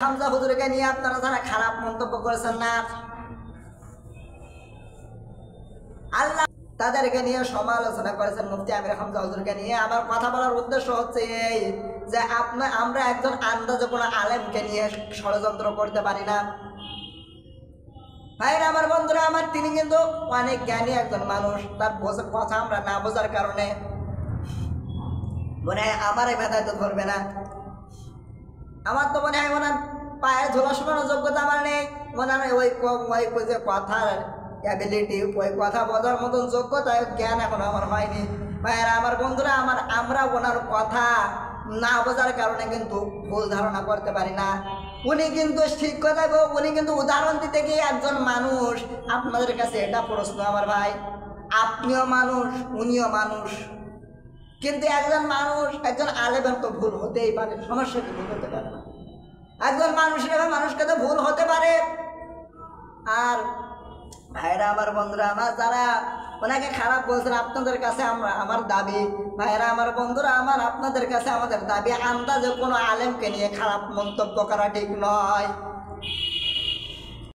হামজা হুজুরকে নিয়ে আপনারা যারা খারাপ মন্তব্য করেছেন না, আল্লাহ তাদেরকে নিয়ে সমালোচনা করেছেন, মুফতি আমির হামজা হুজুরকে নিয়ে। আমার কথা বলার উদ্দেশ্য হচ্ছে এই যে আমরা একজন আন্দাজে কোনো আলেমকে নিয়ে ষড়যন্ত্র করতে পারি না। ভাইরা আমার, বন্ধুরা আমার, তিনি কিন্তু অনেক জ্ঞানী একজন মানুষ। তার কথা আমরা না বোঝার কারণে মনে হয় আমার এই ব্যথায় তো ধরবে না। আমার তো মনে হয় ওনার পায়ে ঝোলা শোনানোর যোগ্যতা আমার নেই। ওনার ওই যে কথার অ্যাবিলিটি, ওই কথা বোঝার মতন যোগ্যতা, জ্ঞান এখন আমার হয়নি। ভাইয়েরা আমার, বন্ধুরা আমার, আমরা ওনার কথা না বোঝার কারণে কিন্তু ভুল ধারণা করতে পারি না। উনি কিন্তু ঠিক কথা গো, উনি কিন্তু উদাহরণ দিতে গিয়ে একজন মানুষ। আপনাদের কাছে এটা প্রশ্ন আমার ভাই, আপনিও মানুষ, উনিও মানুষ, কিন্তু একজন মানুষ, একজন আলেমের তো ভুল হতেই পারে, সমস্যা কি? ভুল হতে পারে না। একজন মানুষের মানুষকে তো ভুল হতে পারে। আর ভাইরা আমার, বন্ধুরা আমার, যারা ওনাকে খারাপ বলছেন, আপনাদের কাছে আমার দাবি, ভাইরা আমার, বন্ধুরা আমার, আপনাদের কাছে আমাদের দাবি, আন্দাজে কোনো আলেমকে নিয়ে খারাপ মন্তব্য করা ঠিক নয়।